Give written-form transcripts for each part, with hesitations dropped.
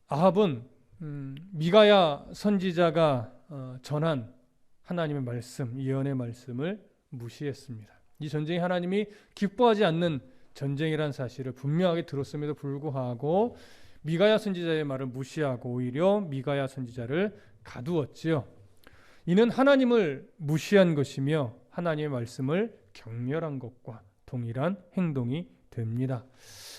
아합은 미가야 선지자가 전한 하나님의 말씀, 예언의 말씀을 무시했습니다. 이 전쟁이 하나님이 기뻐하지 않는 전쟁이란 사실을 분명하게 들었음에도 불구하고 미가야 선지자의 말을 무시하고 오히려 미가야 선지자를 가두었지요. 이는 하나님을 무시한 것이며 하나님의 말씀을 경멸한 것과 동일한 행동이 됩니다.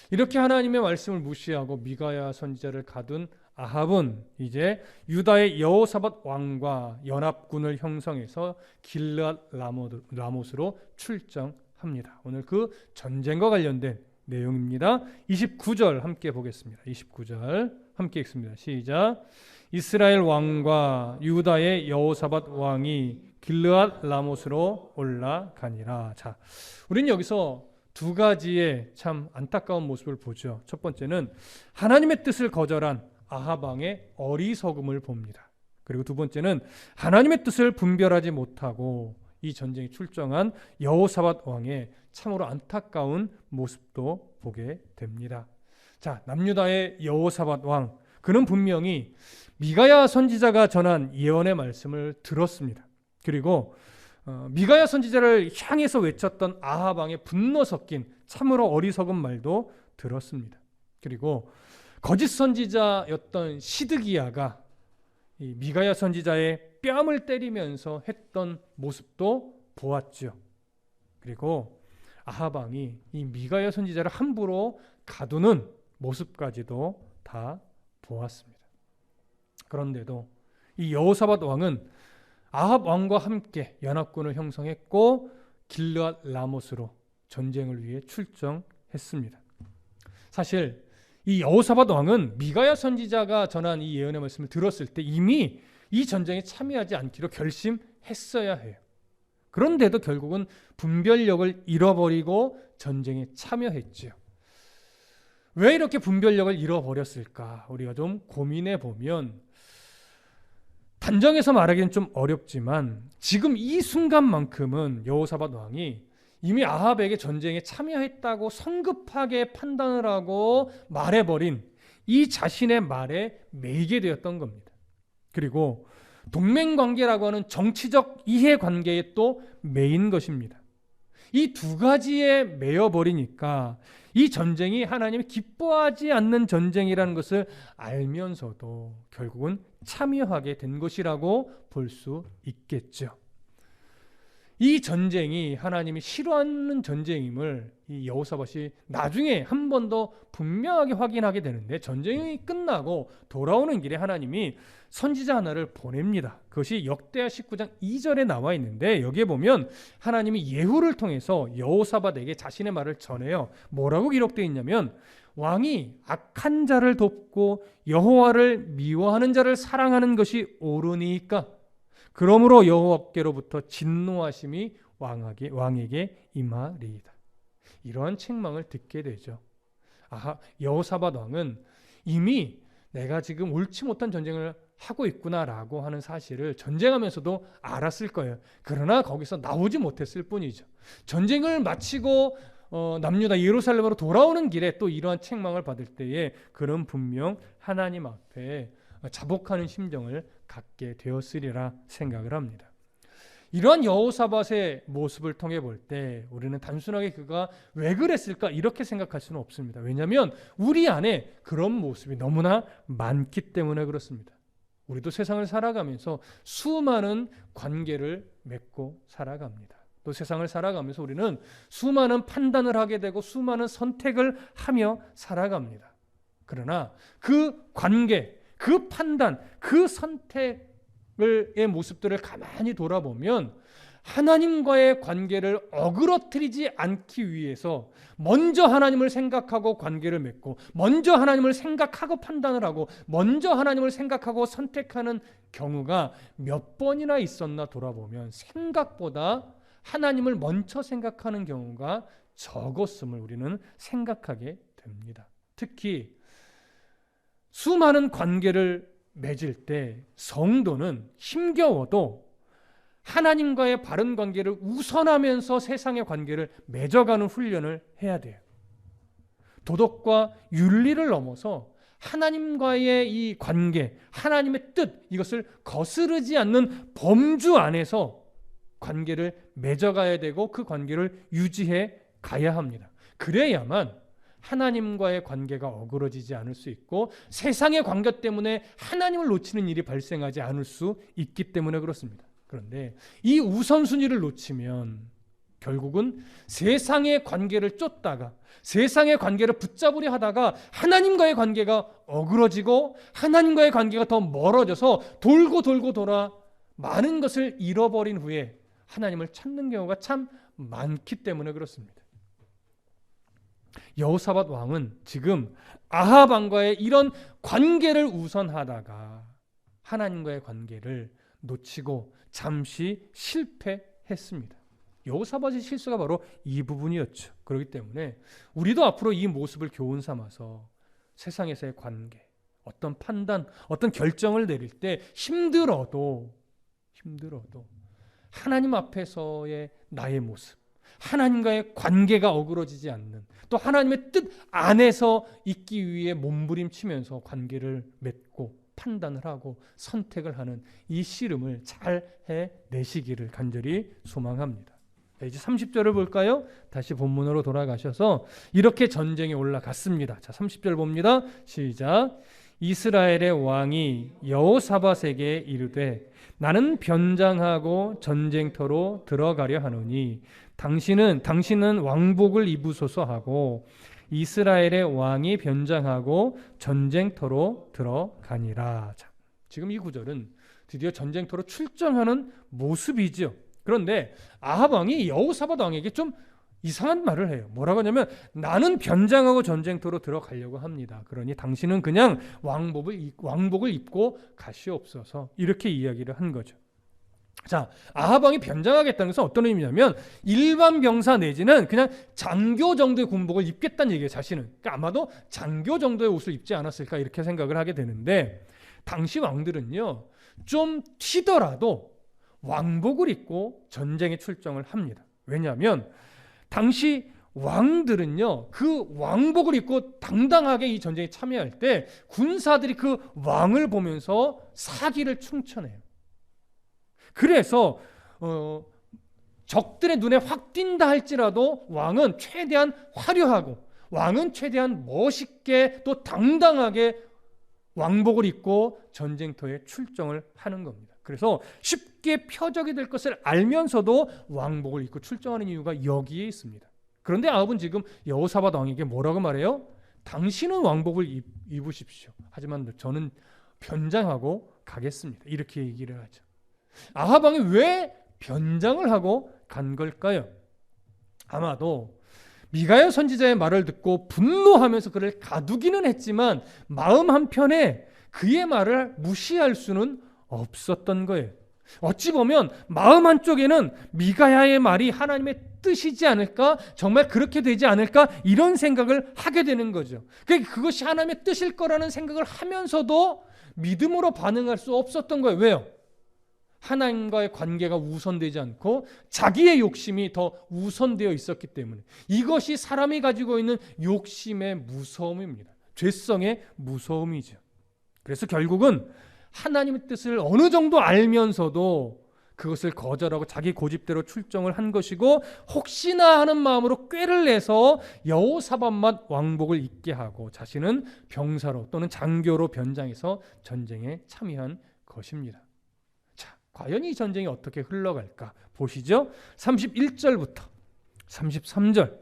이렇게 하나님의 말씀을 무시하고 미가야 선지자를 가둔 아합은 이제 유다의 여호사밧 왕과 연합군을 형성해서 길르앗 라못으로 출정합니다. 오늘 그 전쟁과 관련된 내용입니다. 29절 함께 보겠습니다. 29절 함께 읽습니다. 시작. 이스라엘 왕과 유다의 여호사밧 왕이 길르앗 라못으로 올라가니라. 자, 우리는 여기서 두 가지의 참 안타까운 모습을 보죠. 첫 번째는 하나님의 뜻을 거절한 아합 왕의 어리석음을 봅니다. 그리고 두 번째는 하나님의 뜻을 분별하지 못하고 이 전쟁에 출정한 여호사밧 왕의 참으로 안타까운 모습도 보게 됩니다. 자, 남유다의 여호사밧 왕, 그는 분명히 미가야 선지자가 전한 예언의 말씀을 들었습니다. 그리고 미가야 선지자를 향해서 외쳤던 아합 왕의 분노 섞인 참으로 어리석은 말도 들었습니다. 그리고 거짓 선지자였던 시드기야가 이 미가야 선지자의 뺨을 때리면서 했던 모습도 보았죠. 그리고 아합 왕이 이 미가야 선지자를 함부로 가두는 모습까지도 다 보았습니다. 그런데도 이 여호사밧 왕은 아합 왕과 함께 연합군을 형성했고 길르앗 라못으로 전쟁을 위해 출정했습니다. 사실 이 여호사밧 왕은 미가야 선지자가 전한 이 예언의 말씀을 들었을 때 이미 이 전쟁에 참여하지 않기로 결심했어야 해요. 그런데도 결국은 분별력을 잃어버리고 전쟁에 참여했지요. 왜 이렇게 분별력을 잃어버렸을까? 우리가 좀 고민해 보면 단정해서 말하기는 좀 어렵지만 지금 이 순간만큼은 여호사밧 왕이 이미 아합에게 전쟁에 참여했다고 성급하게 판단을 하고 말해버린 이 자신의 말에 매이게 되었던 겁니다. 그리고 동맹관계라고 하는 정치적 이해관계에 또 매인 것입니다. 이 두 가지에 매여버리니까 이 전쟁이 하나님이 기뻐하지 않는 전쟁이라는 것을 알면서도 결국은 참여하게 된 것이라고 볼 수 있겠죠. 이 전쟁이 하나님이 싫어하는 전쟁임을 이 여호사밧이 나중에 한 번 더 분명하게 확인하게 되는데 전쟁이 끝나고 돌아오는 길에 하나님이 선지자 하나를 보냅니다. 그것이 역대하 19장 2절에 나와 있는데 여기에 보면 하나님이 예후를 통해서 여호사밧에게 자신의 말을 전해요. 뭐라고 기록되어 있냐면 왕이 악한 자를 돕고 여호와를 미워하는 자를 사랑하는 것이 옳으니까 그러므로 여호와께로부터 진노하심이 왕에게 임하리이다. 이러한 책망을 듣게 되죠. 여호사밧 왕은 이미 내가 지금 옳지 못한 전쟁을 하고 있구나라고 하는 사실을 전쟁하면서도 알았을 거예요. 그러나 거기서 나오지 못했을 뿐이죠. 전쟁을 마치고 남유다 예루살렘으로 돌아오는 길에 또 이러한 책망을 받을 때에 그는 분명 하나님 앞에 자복하는 심정을 갖게 되었으리라 생각을 합니다. 이러한 여호사밧의 모습을 통해 볼 때 우리는 단순하게 그가 왜 그랬을까 이렇게 생각할 수는 없습니다. 왜냐하면 우리 안에 그런 모습이 너무나 많기 때문에 그렇습니다. 우리도 세상을 살아가면서 수많은 관계를 맺고 살아갑니다. 또 세상을 살아가면서 우리는 수많은 판단을 하게 되고 수많은 선택을 하며 살아갑니다. 그러나 그 관계, 그 판단, 그 선택의 모습들을 가만히 돌아보면 하나님과의 관계를 어그러뜨리지 않기 위해서 먼저 하나님을 생각하고 관계를 맺고 먼저 하나님을 생각하고 판단을 하고 먼저 하나님을 생각하고 선택하는 경우가 몇 번이나 있었나 돌아보면 생각보다 하나님을 먼저 생각하는 경우가 적었음을 우리는 생각하게 됩니다. 특히 수많은 관계를 맺을 때 성도는 힘겨워도 하나님과의 바른 관계를 우선하면서 세상의 관계를 맺어가는 훈련을 해야 돼요. 도덕과 윤리를 넘어서 하나님과의 이 관계, 하나님의 뜻, 이것을 거스르지 않는 범주 안에서 관계를 맺어가야 되고 그 관계를 유지해 가야 합니다. 그래야만 하나님과의 관계가 어그러지지 않을 수 있고 세상의 관계 때문에 하나님을 놓치는 일이 발생하지 않을 수 있기 때문에 그렇습니다. 그런데 이 우선순위를 놓치면 결국은 세상의 관계를 쫓다가 세상의 관계를 붙잡으려 하다가 하나님과의 관계가 어그러지고 하나님과의 관계가 더 멀어져서 돌고 돌고 돌아 많은 것을 잃어버린 후에 하나님을 찾는 경우가 참 많기 때문에 그렇습니다. 여호사밧 왕은 지금 아합 왕과의 이런 관계를 우선하다가 하나님과의 관계를 놓치고 잠시 실패했습니다. 여호사밧의 실수가 바로 이 부분이었죠. 그렇기 때문에 우리도 앞으로 이 모습을 교훈 삼아서 세상에서의 관계, 어떤 판단, 어떤 결정을 내릴 때 힘들어도 하나님 앞에서의 나의 모습, 하나님과의 관계가 어그러지지 않는, 또 하나님의 뜻 안에서 있기 위해 몸부림치면서 관계를 맺고 판단을 하고 선택을 하는 이 씨름을 잘 해내시기를 간절히 소망합니다. 이제 30절을 볼까요? 다시 본문으로 돌아가셔서 이렇게 전쟁에 올라갔습니다. 자, 30절 봅니다. 시작. 이스라엘의 왕이 여호사밧에게 이르되 나는 변장하고 전쟁터로 들어가려 하노니 당신은 왕복을 입으소서 하고 이스라엘의 왕이 변장하고 전쟁터로 들어가니라. 자, 지금 이 구절은 드디어 전쟁터로 출정하는 모습이죠. 그런데 아합 왕이 여호사밧 왕에게 좀 이상한 말을 해요. 뭐라고 하냐면 나는 변장하고 전쟁터로 들어가려고 합니다. 그러니 당신은 그냥 왕복을 입고 가시옵소서. 이렇게 이야기를 한 거죠. 자, 아합 왕이 변장하겠다는 것은 어떤 의미냐면 일반 병사 내지는 그냥 장교 정도의 군복을 입겠다는 얘기예요. 자신은. 그러니까 아마도 장교 정도의 옷을 입지 않았을까 이렇게 생각을 하게 되는데 당시 왕들은요 좀 튀더라도 왕복을 입고 전쟁에 출정을 합니다. 왜냐하면 당시 왕들은요 그 왕복을 입고 당당하게 이 전쟁에 참여할 때 군사들이 그 왕을 보면서 사기를 충천해요. 그래서 적들의 눈에 확 띈다 할지라도 왕은 최대한 화려하고 왕은 최대한 멋있게 또 당당하게 왕복을 입고 전쟁터에 출정을 하는 겁니다. 그래서 쉽게 표적이 될 것을 알면서도 왕복을 입고 출정하는 이유가 여기에 있습니다. 그런데 아합은 지금 여호사밧 왕에게 뭐라고 말해요? 당신은 왕복을 입으십시오. 하지만 저는 변장하고 가겠습니다. 이렇게 얘기를 하죠. 아합 왕이 왜 변장을 하고 간 걸까요? 아마도 미가야 선지자의 말을 듣고 분노하면서 그를 가두기는 했지만 마음 한편에 그의 말을 무시할 수는 없었던 거예요. 어찌 보면 마음 한쪽에는 미가야의 말이 하나님의 뜻이지 않을까? 정말 그렇게 되지 않을까? 이런 생각을 하게 되는 거죠. 그것이 하나님의 뜻일 거라는 생각을 하면서도 믿음으로 반응할 수 없었던 거예요. 왜요? 하나님과의 관계가 우선되지 않고 자기의 욕심이 더 우선되어 있었기 때문에 이것이 사람이 가지고 있는 욕심의 무서움입니다. 죄성의 무서움이죠. 그래서 결국은 하나님의 뜻을 어느 정도 알면서도 그것을 거절하고 자기 고집대로 출정을 한 것이고 혹시나 하는 마음으로 꾀를 내서 여호사밧만 왕복을 입게 하고 자신은 병사로 또는 장교로 변장해서 전쟁에 참여한 것입니다. 과연 이 전쟁이 어떻게 흘러갈까 보시죠. 31절부터 33절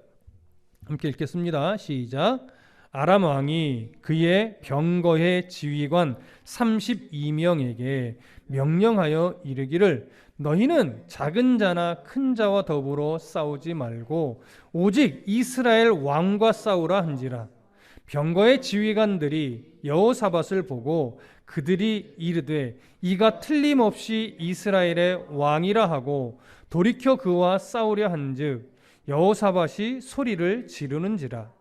함께 읽겠습니다. 시작. 아람 왕이 그의 병거의 지휘관 32명에게 명령하여 이르기를 너희는 작은 자나 큰 자와 더불어 싸우지 말고 오직 이스라엘 왕과 싸우라 한지라. 병거의 지휘관들이 여호사밧을 보고 그들이 이르되 이가 틀림없이 이스라엘의 왕이라 하고 돌이켜 그와 싸우려 한즉 여호사밧이 소리를 지르는지라.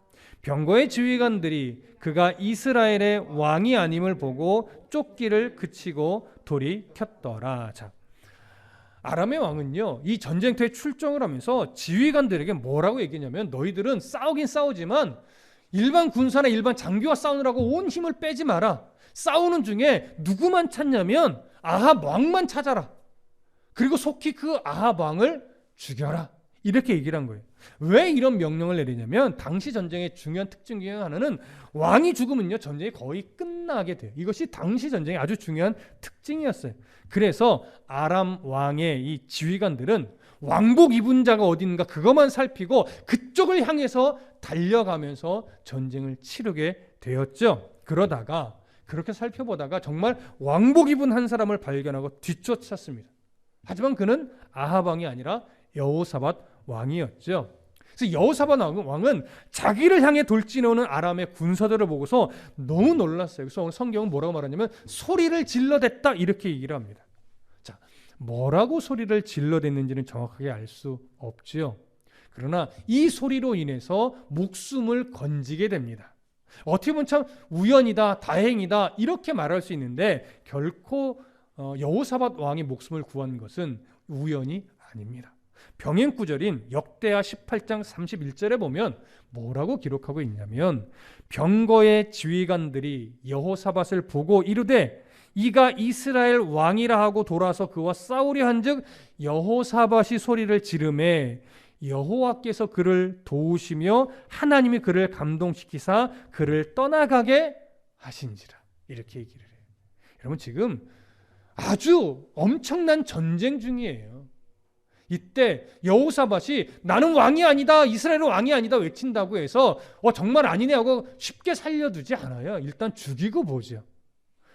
병거의 지휘관들이 그가 이스라엘의 왕이 아님을 보고 쫓기를 그치고 돌이켰더라. 자, 아람의 왕은요 이 전쟁터에 출정을 하면서 지휘관들에게 뭐라고 얘기했냐면 너희들은 싸우긴 싸우지만 일반 군사나 일반 장교와 싸우느라고 온 힘을 빼지 마라. 싸우는 중에 누구만 찾냐면 아합 왕만 찾아라. 그리고 속히 그 아합 왕을 죽여라. 이렇게 얘기를 한 거예요. 왜 이런 명령을 내리냐면 당시 전쟁의 중요한 특징 중에 하나는 왕이 죽으면요 전쟁이 거의 끝나게 돼요. 이것이 당시 전쟁의 아주 중요한 특징이었어요. 그래서 아람 왕의 이 지휘관들은 왕복 입은 자가 어딘가 그것만 살피고 그쪽을 향해서 달려가면서 전쟁을 치르게 되었죠. 그러다가 그렇게 살펴보다가 정말 왕복 입은 한 사람을 발견하고 뒤쫓았습니다. 하지만 그는 아합 왕이 아니라 여호사밧 왕이었죠. 그래서 여호사밧 왕은 자기를 향해 돌진해오는 아람의 군사들을 보고서 너무 놀랐어요. 그래서 오늘 성경은 뭐라고 말하냐면 소리를 질러댔다 이렇게 얘기를 합니다. 자, 뭐라고 소리를 질러댔는지는 정확하게 알 수 없지요. 그러나 이 소리로 인해서 목숨을 건지게 됩니다. 어떻게 보면 참 우연이다, 다행이다 이렇게 말할 수 있는데 결코 여호사밧 왕이 목숨을 구한 것은 우연이 아닙니다. 병행구절인 역대하 18장 31절에 보면 뭐라고 기록하고 있냐면 병거의 지휘관들이 여호사밧을 보고 이르되 이가 이스라엘 왕이라 하고 돌아서 그와 싸우려 한즉 여호사밧이 소리를 지르매 여호와께서 그를 도우시며 하나님이 그를 감동시키사 그를 떠나가게 하신지라 이렇게 얘기를 해요. 여러분 지금 아주 엄청난 전쟁 중이에요. 이때 여호사밧이 나는 왕이 아니다, 이스라엘 왕이 아니다 외친다고 해서 정말 아니네 하고 쉽게 살려두지 않아요. 일단 죽이고 보죠.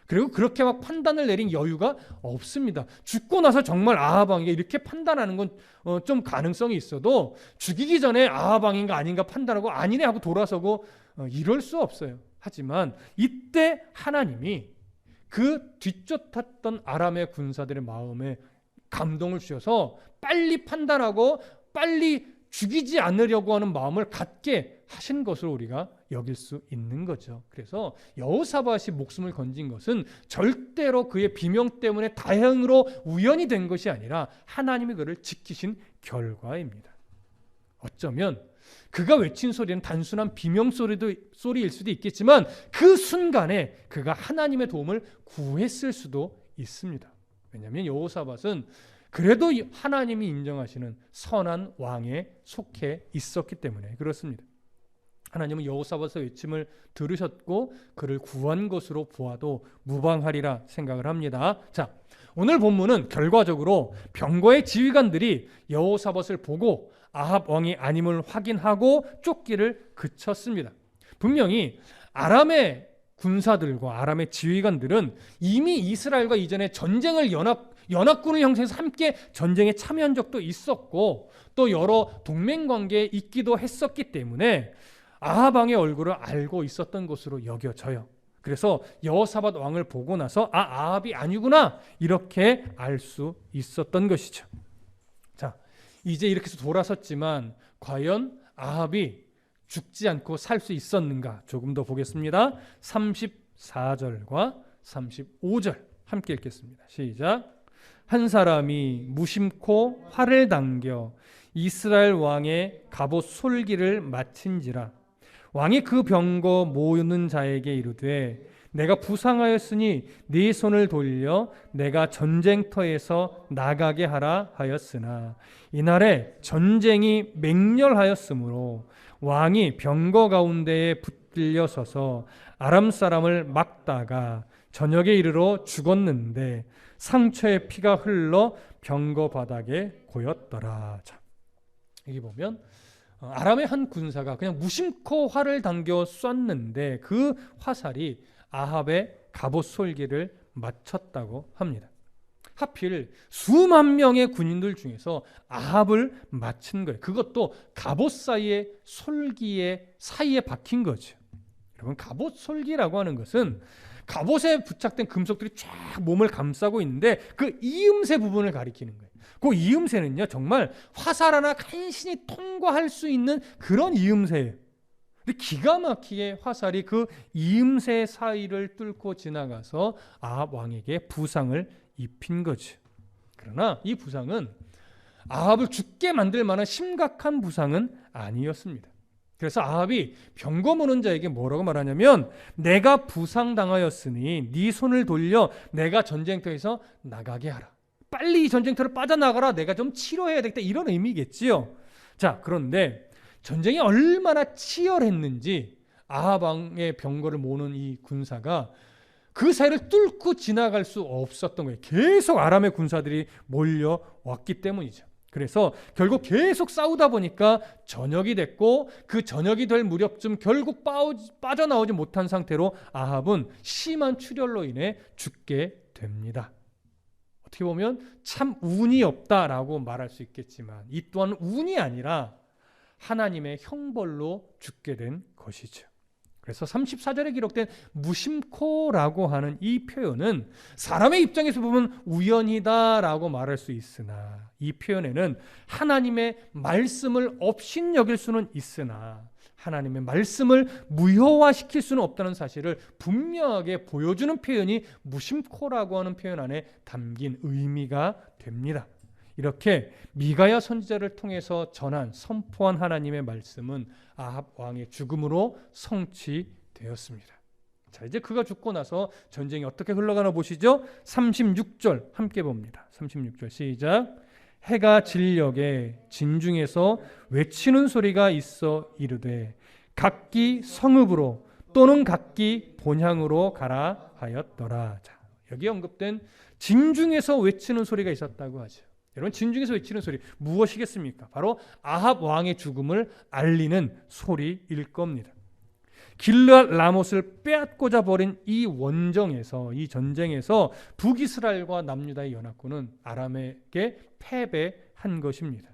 그리고 그렇게 막 판단을 내린 여유가 없습니다. 죽고 나서 정말 아합 왕이 이렇게 판단하는 건 좀 가능성이 있어도 죽이기 전에 아합 왕인가 아닌가 판단하고 아니네 하고 돌아서고 이럴 수 없어요. 하지만 이때 하나님이 그 뒤쫓았던 아람의 군사들의 마음에 감동을 주셔서 빨리 판단하고 빨리 죽이지 않으려고 하는 마음을 갖게 하신 것으로 우리가 여길 수 있는 거죠. 그래서 여호사밧이 목숨을 건진 것은 절대로 그의 비명 때문에 다행으로 우연이 된 것이 아니라 하나님이 그를 지키신 결과입니다. 어쩌면 그가 외친 소리는 단순한 비명 소리일 수도 있겠지만 그 순간에 그가 하나님의 도움을 구했을 수도 있습니다. 왜냐하면 여호사밧은 그래도 하나님이 인정하시는 선한 왕에 속해 있었기 때문에 그렇습니다. 하나님은 여호사밧의 외침을 들으셨고 그를 구한 것으로 보아도 무방하리라 생각을 합니다. 자, 오늘 본문은 결과적으로 병거의 지휘관들이 여호사밧을 보고 아합 왕이 아님을 확인하고 쫓기를 그쳤습니다. 분명히 아람의 군사들과 아람의 지휘관들은 이미 이스라엘과 이전에 전쟁을 연합군을 형성해서 함께 전쟁에 참여한 적도 있었고 또 여러 동맹관계에 있기도 했었기 때문에 아합 왕의 얼굴을 알고 있었던 것으로 여겨져요. 그래서 여호사밧 왕을 보고 나서 아합이 아니구나 이렇게 알 수 있었던 것이죠. 자, 이제 이렇게 해서 돌아섰지만 과연 아합이 죽지 않고 살 수 있었는가 조금 더 보겠습니다. 34절과 35절 함께 읽겠습니다. 시작. 한 사람이 무심코 활을 당겨 이스라엘 왕의 갑옷 솔기를 마친지라. 왕이 그 병거 모으는 자에게 이르되 내가 부상하였으니 네 손을 돌려 내가 전쟁터에서 나가게 하라 하였으나 이날에 전쟁이 맹렬하였으므로 왕이 병거 가운데에 붙들려 서서 아람 사람을 막다가 저녁에 이르러 죽었는데 상처에 피가 흘러 병거 바닥에 고였더라. 자, 여기 보면 아람의 한 군사가 그냥 무심코 활을 당겨 쐈는데 그 화살이 아합의 갑옷 솔기를 맞췄다고 합니다. 하필 수만 명의 군인들 중에서 아합을 맞춘 거예요. 그것도 갑옷 사이에 솔기의 사이에 박힌 거죠. 여러분 갑옷 솔기라고 하는 것은 갑옷에 부착된 금속들이 쫙 몸을 감싸고 있는데 그 이음새 부분을 가리키는 거예요. 그 이음새는요 정말 화살 하나 간신히 통과할 수 있는 그런 이음새예요. 근데 기가 막히게 화살이 그 이음새 사이를 뚫고 지나가서 아합 왕에게 부상을 입힌 거죠. 그러나 이 부상은 아합을 죽게 만들 만한 심각한 부상은 아니었습니다. 그래서 아합이 병거 무는 자에게 뭐라고 말하냐면 내가 부상당하였으니 네 손을 돌려 내가 전쟁터에서 나가게 하라. 빨리 이 전쟁터를 빠져나가라. 내가 좀 치료해야 되겠다. 이런 의미겠지요. 자, 그런데 전쟁이 얼마나 치열했는지 아합 왕의 병거를 모는 이 군사가 그 사이를 뚫고 지나갈 수 없었던 거예요. 계속 아람의 군사들이 몰려왔기 때문이죠. 그래서 결국 계속 싸우다 보니까 저녁이 됐고 그 저녁이 될 무렵쯤 결국 빠져나오지 못한 상태로 아합은 심한 출혈로 인해 죽게 됩니다. 어떻게 보면 참 운이 없다라고 말할 수 있겠지만 이 또한 운이 아니라 하나님의 형벌로 죽게 된 것이죠. 그래서 34절에 기록된 무심코라고 하는 이 표현은 사람의 입장에서 보면 우연이다라고 말할 수 있으나 이 표현에는 하나님의 말씀을 업신여길 수는 있으나 하나님의 말씀을 무효화시킬 수는 없다는 사실을 분명하게 보여주는 표현이 무심코라고 하는 표현 안에 담긴 의미가 됩니다. 이렇게 미가야 선지자를 통해서 전한 선포한 하나님의 말씀은 아합 왕의 죽음으로 성취되었습니다. 자, 이제 그가 죽고 나서 전쟁이 어떻게 흘러가나 보시죠. 36절 함께 봅니다. 36절 시작. 해가 진녘에 진중에서 외치는 소리가 있어 이르되 각기 성읍으로 또는 각기 본향으로 가라 하였더라. 자, 여기 언급된 진중에서 외치는 소리가 있었다고 하죠. 여러분, 진중에서 외치는 소리 무엇이겠습니까? 바로 아합 왕의 죽음을 알리는 소리일 겁니다. 길르앗 라못을 빼앗고자 벌인 이 원정에서, 이 전쟁에서 북이스라엘과 남유다의 연합군은 아람에게 패배한 것입니다.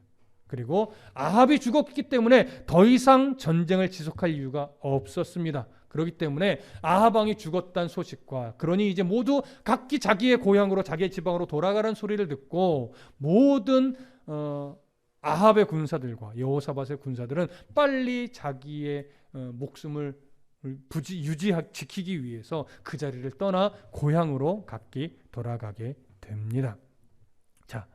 그리고 아합이 죽었기 때문에 더 이상 전쟁을 지속할 이유가 없었습니다. 그렇기 때문에 아합 왕이 죽었다는 소식과 그러니 이제 모두 각기 자기의 고향으로 자기의 지방으로 돌아가는 소리를 듣고 모든 아합의 군사들과 여호사밧의 군사들은 빨리 자기의 목숨을 지키기 위해서 그 자리를 떠나 고향으로 각기 돌아가게 됩니다. 자,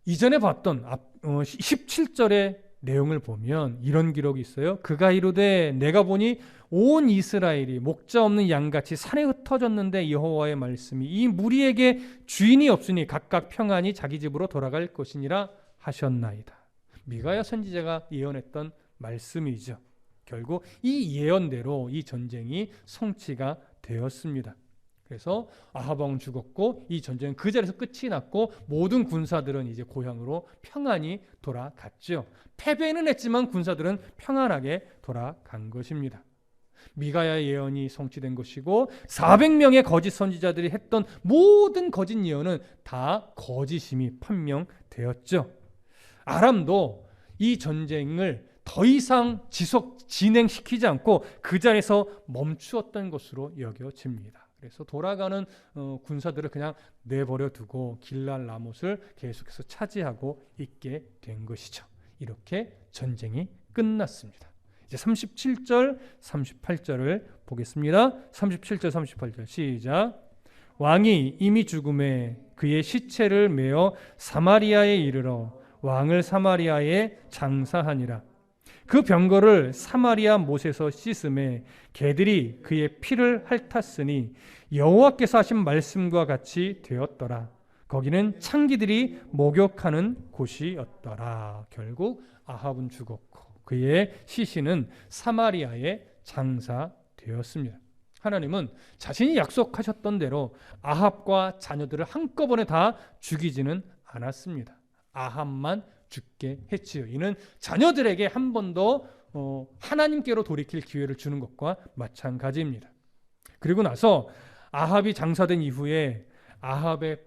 이전에 봤던 17절의 내용을 보면 이런 기록이 있어요. 그가 이르되 내가 보니 온 이스라엘이 목자 없는 양같이 산에 흩어졌는데 여호와의 말씀이 이 무리에게 주인이 없으니 각각 평안히 자기 집으로 돌아갈 것이니라 하셨나이다. 미가야 선지자가 예언했던 말씀이죠. 결국 이 예언대로 이 전쟁이 성취가 되었습니다. 그래서 아합 왕은 죽었고 이 전쟁은 그 자리에서 끝이 났고 모든 군사들은 이제 고향으로 평안히 돌아갔죠. 패배는 했지만 군사들은 평안하게 돌아간 것입니다. 미가야의 예언이 성취된 것이고 400명의 거짓 선지자들이 했던 모든 거짓 예언은 다 거짓임이 판명되었죠. 아람도 이 전쟁을 더 이상 진행시키지 않고 그 자리에서 멈추었던 것으로 여겨집니다. 그래서 돌아가는 군사들을 그냥 내버려 두고 길르앗 라못을 계속해서 차지하고 있게 된 것이죠. 이렇게 전쟁이 끝났습니다. 이제 37절, 38절을 보겠습니다. 37절, 38절 시작. 왕이 이미 죽음에 그의 시체를 메어 사마리아에 이르러 왕을 사마리아에 장사하니라. 그 병거를 사마리아 못에서 씻음에 개들이 그의 피를 핥았으니 여호와께서 하신 말씀과 같이 되었더라. 거기는 창기들이 목욕하는 곳이었더라. 결국 아합은 죽었고 그의 시신은 사마리아에 장사되었습니다. 하나님은 자신이 약속하셨던 대로 아합과 자녀들을 한꺼번에 다 죽이지는 않았습니다. 아합만 죽게 했지요. 이는 자녀들에게 한 번 더 하나님께로 돌이킬 기회를 주는 것과 마찬가지입니다. 그리고 나서 아합이 장사된 이후에 아합의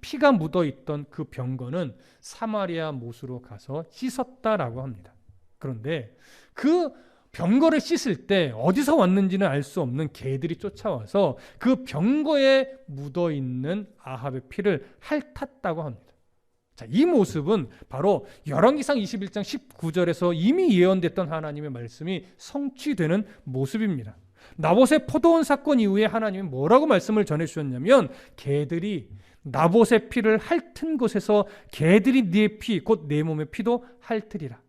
피가 묻어있던 그 병거는 사마리아 못으로 가서 씻었다라고 합니다. 그런데 그 병거를 씻을 때 어디서 왔는지는 알 수 없는 개들이 쫓아와서 그 병거에 묻어있는 아합의 피를 핥았다고 합니다. 자, 이 모습은 바로 열왕기상 21장 19절에서 이미 예언됐던 하나님의 말씀이 성취되는 모습입니다. 나봇의 포도원 사건 이후에 하나님이 뭐라고 말씀을 전해주셨냐면 개들이 나봇의 피를 핥은 곳에서 개들이 네 피, 곧 내 몸의 피도 핥으리라.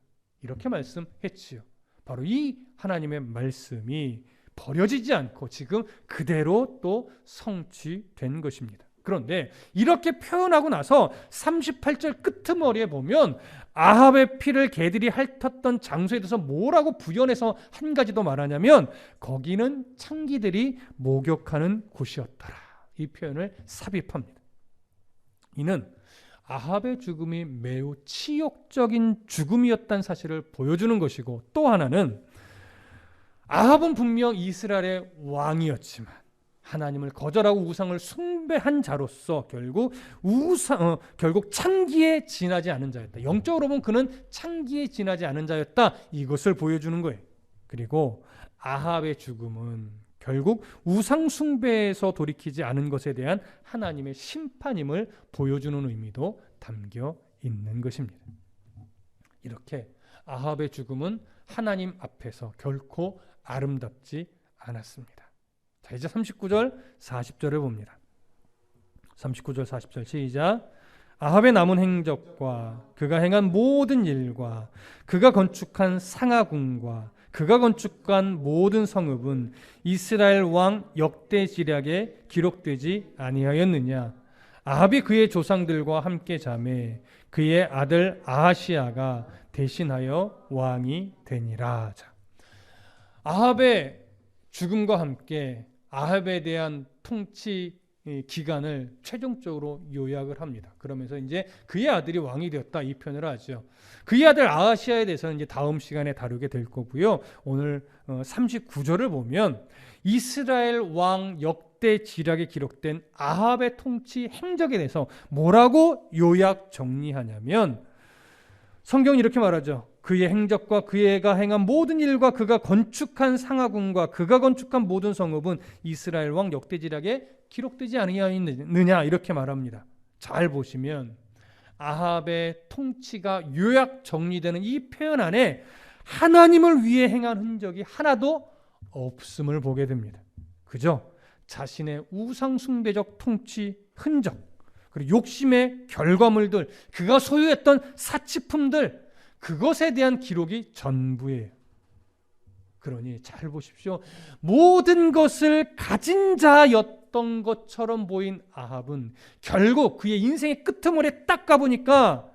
이렇게 말씀했지요. 바로 이 하나님의 말씀이 버려지지 않고 지금 그대로 또 성취된 것입니다. 그런데 이렇게 표현하고 나서 38절 끄트머리에 보면 아합의 피를 개들이 핥았던 장소에 대해서 뭐라고 부연해서 한 가지 더 말하냐면 거기는 창기들이 목욕하는 곳이었더라. 이 표현을 삽입합니다. 이는 아합의 죽음이 매우 치욕적인 죽음이었다는 사실을 보여주는 것이고, 또 하나는 아합은 분명 이스라엘의 왕이었지만 하나님을 거절하고 우상을 숭배한 자로서 결국 창기에 지나지 않은 자였다. 영적으로 보면 그는 창기에 지나지 않은 자였다. 이것을 보여주는 거예요. 그리고 아합의 죽음은 결국 우상 숭배에서 돌이키지 않은 것에 대한 하나님의 심판임을 보여주는 의미도 담겨 있는 것입니다. 이렇게 아합의 죽음은 하나님 앞에서 결코 아름답지 않았습니다. 자, 이제 39절 40절을 봅니다. 39절 40절 시작. 아합의 남은 행적과 그가 행한 모든 일과 그가 건축한 상하궁과 그가 건축한 모든 성읍은 이스라엘 왕 역대지략에 기록되지 아니하였느냐. 아합이 그의 조상들과 함께 자매 그의 아들 아하시야가 대신하여 왕이 되니라. 자, 아합의 죽음과 함께 아합에 대한 통치 기간을 최종적으로 요약을 합니다. 그러면서 이제 그의 아들이 왕이 되었다 이 표현을 하죠. 그의 아들 아하시야에 대해서는 이제 다음 시간에 다루게 될 거고요. 오늘 39절을 보면 이스라엘 왕 역대 지략에 기록된 아합의 통치 행적에 대해서 뭐라고 요약 정리하냐면 성경이 이렇게 말하죠. 그의 행적과 그가 행한 모든 일과 그가 건축한 상하궁과 그가 건축한 모든 성읍은 이스라엘 왕 역대지략에 기록되지 아니하였느냐 이렇게 말합니다. 잘 보시면 아합의 통치가 요약 정리되는 이 표현 안에 하나님을 위해 행한 흔적이 하나도 없음을 보게 됩니다. 그죠? 자신의 우상숭배적 통치 흔적, 그리고 욕심의 결과물들, 그가 소유했던 사치품들, 그것에 대한 기록이 전부예요. 그러니 잘 보십시오. 모든 것을 가진 자였던 것처럼 보인 아합은 결국 그의 인생의 끄트머리에 딱 가보니까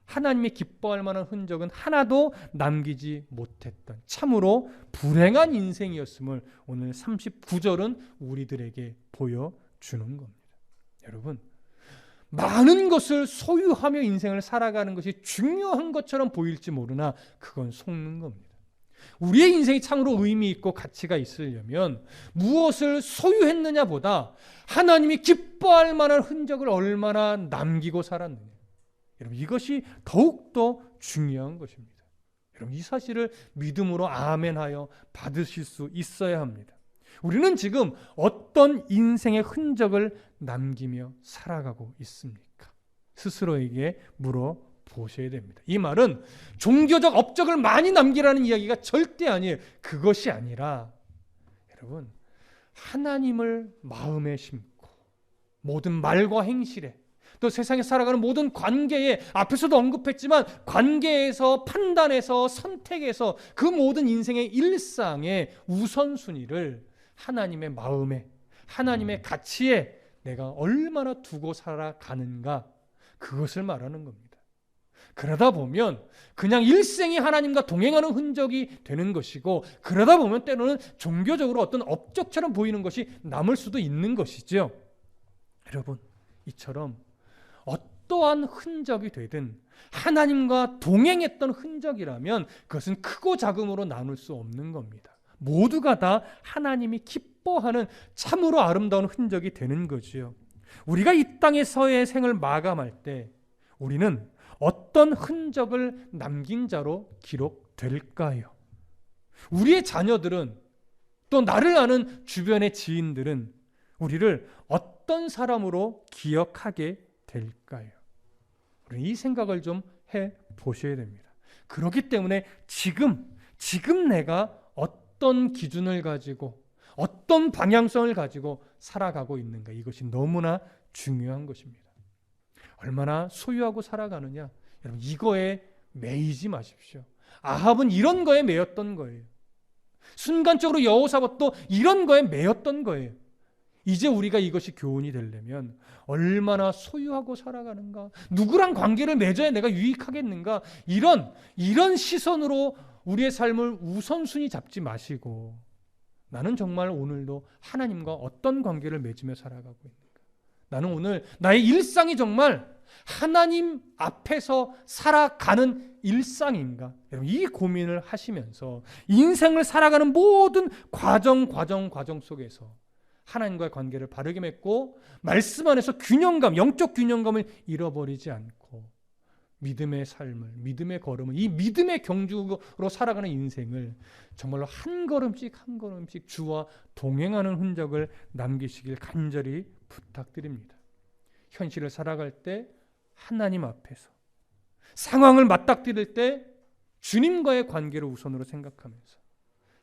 하나님이 기뻐할 만한 흔적은 하나도 남기지 못했던 참으로 불행한 인생이었음을 오늘 39절은 우리들에게 보여주는 겁니다. 여러분, 많은 것을 소유하며 인생을 살아가는 것이 중요한 것처럼 보일지 모르나 그건 속는 겁니다. 우리의 인생이 참으로 의미 있고 가치가 있으려면 무엇을 소유했느냐 보다 하나님이 기뻐할 만한 흔적을 얼마나 남기고 살았느냐, 여러분, 이것이 더욱더 중요한 것입니다. 여러분, 이 사실을 믿음으로 아멘하여 받으실 수 있어야 합니다. 우리는 지금 어떤 인생의 흔적을 남기며 살아가고 있습니까? 스스로에게 물어보셔야 됩니다. 이 말은 종교적 업적을 많이 남기라는 이야기가 절대 아니에요. 그것이 아니라 여러분, 하나님을 마음에 심고 모든 말과 행실에 또 세상에 살아가는 모든 관계에, 앞에서도 언급했지만 관계에서, 판단에서, 선택에서 그 모든 인생의 일상의 우선순위를 하나님의 마음에, 하나님의 가치에 내가 얼마나 두고 살아가는가, 그것을 말하는 겁니다. 그러다 보면 그냥 일생이 하나님과 동행하는 흔적이 되는 것이고, 그러다 보면 때로는 종교적으로 어떤 업적처럼 보이는 것이 남을 수도 있는 것이죠. 여러분, 이처럼 어떠한 흔적이 되든 하나님과 동행했던 흔적이라면 그것은 크고 작음으로 나눌 수 없는 겁니다. 모두가 다 하나님이 기뻐하는 참으로 아름다운 흔적이 되는 거지요. 우리가 이 땅에서의 생을 마감할 때 우리는 어떤 흔적을 남긴 자로 기록될까요? 우리의 자녀들은, 또 나를 아는 주변의 지인들은 우리를 어떤 사람으로 기억하게 될까요? 우리 이 생각을 좀 해보셔야 됩니다. 그렇기 때문에 지금 내가 어떤 기준을 가지고 어떤 방향성을 가지고 살아가고 있는가, 이것이 너무나 중요한 것입니다. 얼마나 소유하고 살아가느냐, 여러분, 이거에 매이지 마십시오. 아합은 이런 거에 매였던 거예요. 순간적으로 여호사밧도 이런 거에 매였던 거예요. 이제 우리가 이것이 교훈이 되려면 얼마나 소유하고 살아가는가, 누구랑 관계를 맺어야 내가 유익하겠는가, 이런 시선으로 우리의 삶을 우선순위 잡지 마시고, 나는 정말 오늘도 하나님과 어떤 관계를 맺으며 살아가고 있는가, 나는 오늘 나의 일상이 정말 하나님 앞에서 살아가는 일상인가, 여러분 이 고민을 하시면서 인생을 살아가는 모든 과정 속에서 하나님과의 관계를 바르게 맺고 말씀 안에서 균형감, 영적 균형감을 잃어버리지 않고 믿음의 삶을, 믿음의 걸음을, 이 믿음의 경주로 살아가는 인생을 정말로 한 걸음씩 주와 동행하는 흔적을 남기시길 간절히 부탁드립니다. 현실을 살아갈 때 하나님 앞에서, 상황을 맞닥뜨릴 때 주님과의 관계를 우선으로 생각하면서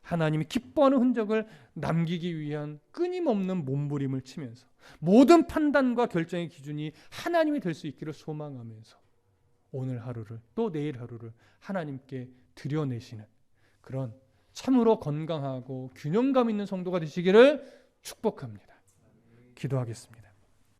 하나님이 기뻐하는 흔적을 남기기 위한 끊임없는 몸부림을 치면서 모든 판단과 결정의 기준이 하나님이 될 수 있기를 소망하면서 오늘 하루를, 또 내일 하루를 하나님께 드려내시는 그런 참으로 건강하고 균형감 있는 성도가 되시기를 축복합니다. 기도하겠습니다.